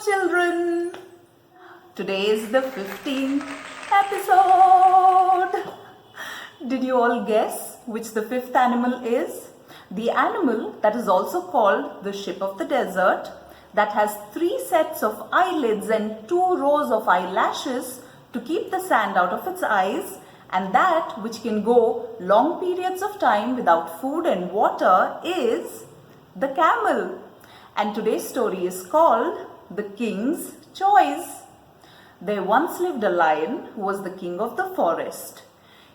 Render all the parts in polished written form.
children! Today is the 15th episode. Did you all guess which the fifth animal is? The animal that is also called the ship of the desert, that has 3 sets of eyelids and 2 rows of eyelashes to keep the sand out of its eyes, and that which can go long periods of time without food and water is the camel. And today's story is called The King's Choice. There once lived a lion who was the king of the forest.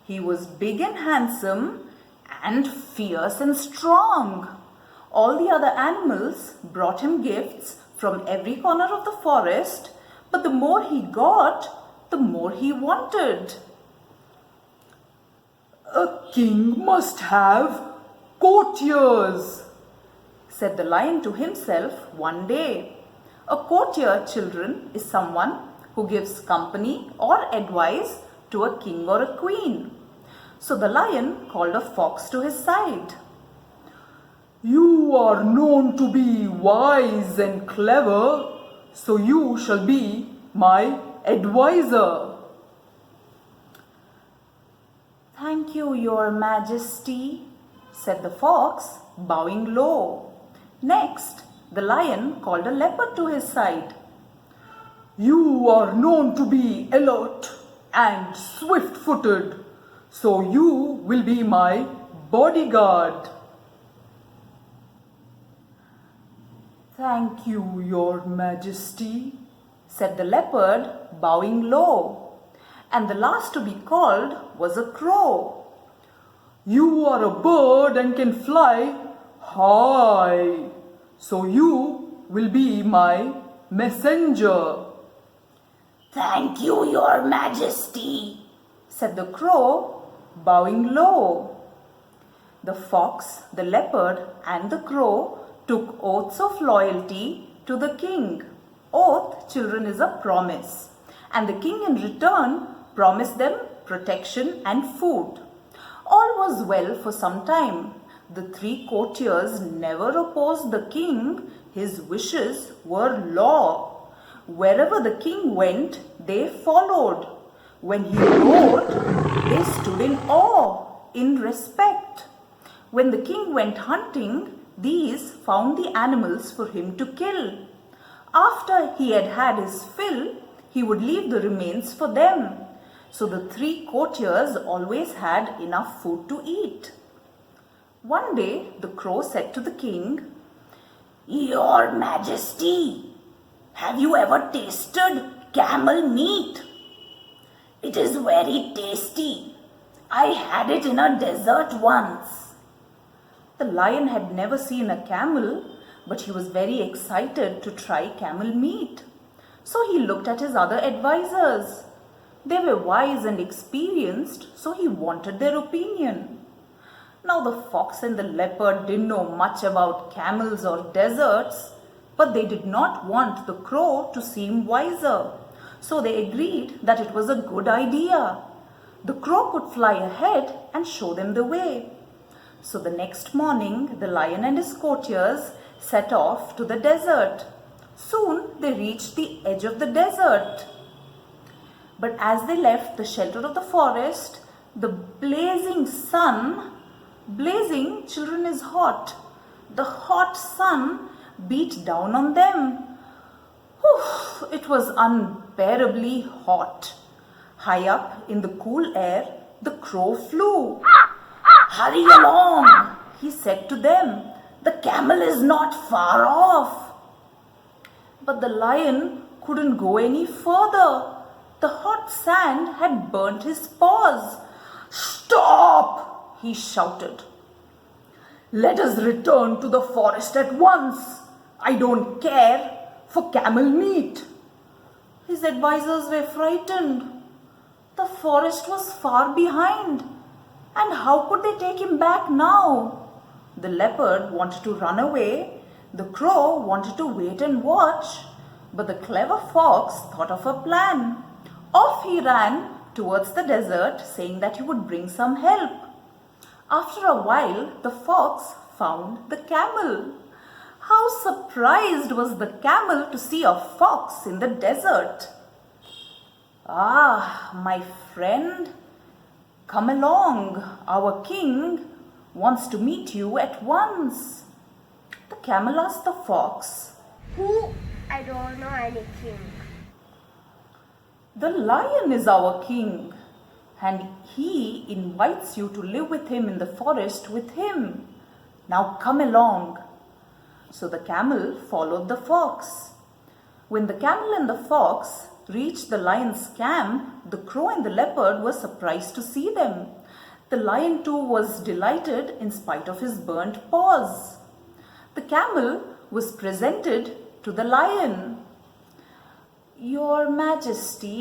He was big and handsome and fierce and strong. All the other animals brought him gifts from every corner of the forest, but the more he got, the more he wanted. A king must have courtiers, said the lion to himself one day. A courtier, children, is someone who gives company or advice to a king or a queen. So the lion called a fox to his side. "You are known to be wise and clever, so you shall be my advisor." "Thank you, your majesty," said the fox, bowing low. Next, the lion called a leopard to his side. "You are known to be alert and swift-footed, so you will be my bodyguard." "Thank you, your majesty," said the leopard, bowing low. And the last to be called was a crow. "You are a bird and can fly high, so you will be my messenger." "Thank you, your majesty," said the crow, bowing low. The fox, the leopard, and the crow took oaths of loyalty to the king. Oath, children, is a promise, and the king in return promised them protection and food. All was well for some time. The 3 courtiers never opposed the king. His wishes were law. Wherever the king went, they followed. When he rode, they stood in awe, in respect. When the king went hunting, these found the animals for him to kill. After he had had his fill, he would leave the remains for them. So the 3 courtiers always had enough food to eat. One day, the crow said to the king, "Your majesty, have you ever tasted camel meat? It is very tasty. I had it in a desert once." The lion had never seen a camel, but he was very excited to try camel meat. So he looked at his other advisors. They were wise and experienced, so he wanted their opinion. Now the fox and the leopard didn't know much about camels or deserts, but they did not want the crow to seem wiser. So they agreed that it was a good idea. The crow could fly ahead and show them the way. So the next morning, the lion and his courtiers set off to the desert. Soon they reached the edge of the desert. But as they left the shelter of the forest, the blazing sun, blazing, children, is hot. The hot sun beat down on them. It was unbearably hot. High up in the cool air, the crow flew. "Hurry along," he said to them. "The camel is not far off." But the lion couldn't go any further. The hot sand had burnt his paws. "Stop!" he shouted. "Let us return to the forest at once. I don't care for camel meat." His advisors were frightened. The forest was far behind, and how could they take him back now? The leopard wanted to run away. The crow wanted to wait and watch. But the clever fox thought of a plan. Off he ran towards the desert, saying that he would bring some help. After a while, the fox found the camel. How surprised was the camel to see a fox in the desert. "Ah, my friend, come along. Our king wants to meet you at once." The camel asked the fox, Who? I don't know any king. "The lion is our king, and he invites you to live with him in the forest with him. Now come along." So the camel followed the fox. When the camel and the fox reached the lion's camp, the crow and the leopard were surprised to see them. The lion too was delighted in spite of his burnt paws. The camel was presented to the lion. "Your Majesty,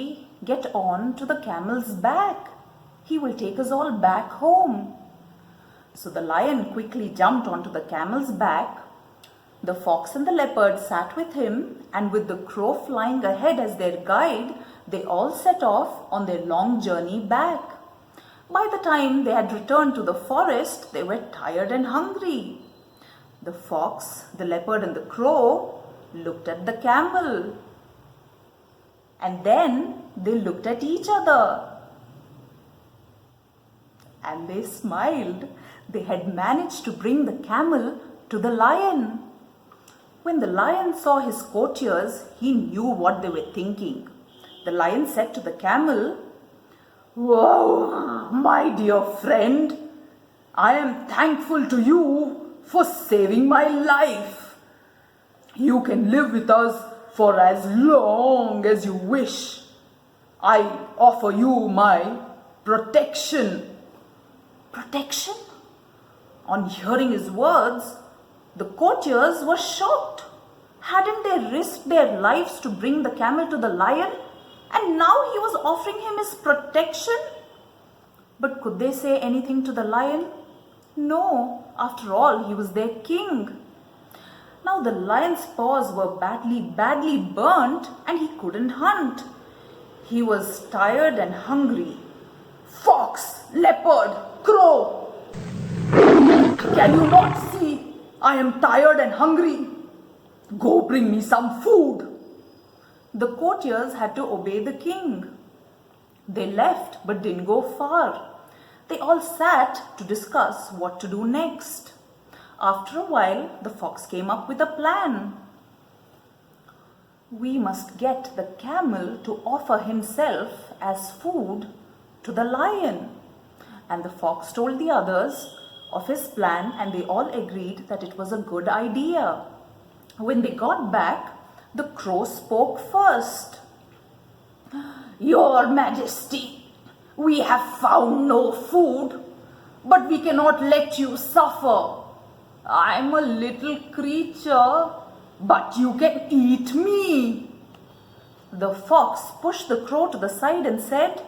get on to the camel's back. He will take us all back home." So the lion quickly jumped onto the camel's back. The fox and the leopard sat with him, and with the crow flying ahead as their guide, they all set off on their long journey back. By the time they had returned to the forest, they were tired and hungry. The fox, the leopard, and the crow looked at the camel. And then they looked at each other. And they smiled. They had managed to bring the camel to the lion. When the lion saw his courtiers, he knew what they were thinking. The lion said to the camel, "Wow, my dear friend, I am thankful to you for saving my life. You can live with us for as long as you wish. I offer you my protection." Protection? On hearing his words, the courtiers were shocked. Hadn't they risked their lives to bring the camel to the lion, and now he was offering him his protection? But could they say anything to the lion? No, after all, he was their king. Now the lion's paws were badly burnt, and he couldn't hunt. He was tired and hungry. "Fox, leopard, crow, can you not see I am tired and hungry? Go bring me some food." The courtiers had to obey the king. They left but didn't go far. They all sat to discuss what to do next. After a while, the fox came up with a plan. "We must get the camel to offer himself as food to the lion." And the fox told the others of his plan, and they all agreed that it was a good idea. When they got back, the crow spoke first. "Your Majesty, we have found no food, but we cannot let you suffer. I'm a little creature, but you can eat me." The fox pushed the crow to the side and said,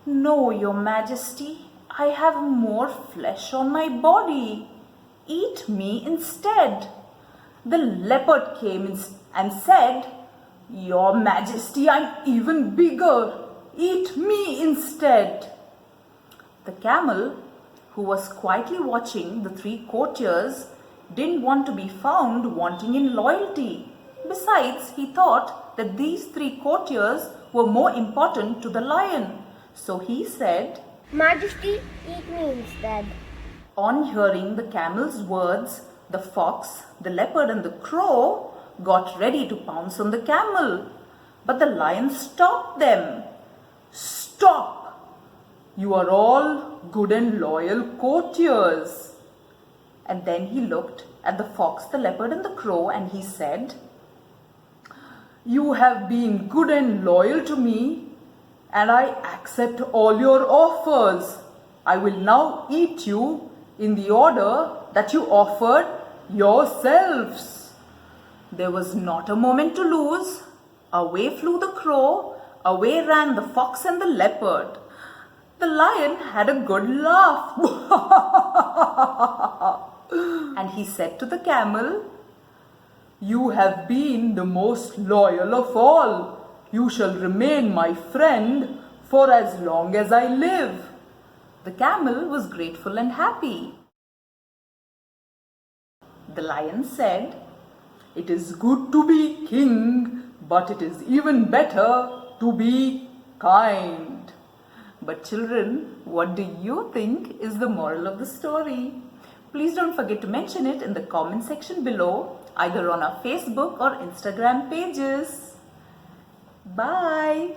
"No, Your Majesty, I have more flesh on my body. Eat me instead." The leopard came in and said, "Your Majesty, I'm even bigger. Eat me instead." The camel, who was quietly watching the three courtiers, didn't want to be found wanting in loyalty. Besides, he thought that these three courtiers were more important to the lion. So he said, Majesty, eat me instead. On hearing the camel's words, the fox, the leopard, and the crow got ready to pounce on the camel. But the lion stopped them. "Stop! You are all good and loyal courtiers." And then he looked at the fox, the leopard, and the crow, and he said, "You have been good and loyal to me, and I accept all your offers. I will now eat you in the order that you offered yourselves." There was not a moment to lose. Away flew the crow, away ran the fox and the leopard. The lion had a good laugh. And he said to the camel, "You have been the most loyal of all. You shall remain my friend for as long as I live." The camel was grateful and happy. The lion said, It is good to be king, but it is even better to be kind. But children, what do you think is the moral of the story? Please don't forget to mention it in the comment section below, either on our Facebook or Instagram pages. Bye.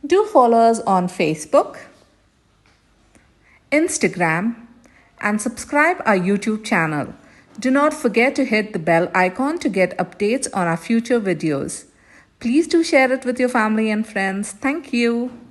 Do follow us on Facebook, Instagram, and subscribe our YouTube channel. Do not forget to hit the bell icon to get updates on our future videos. Please do share it with your family and friends. Thank you.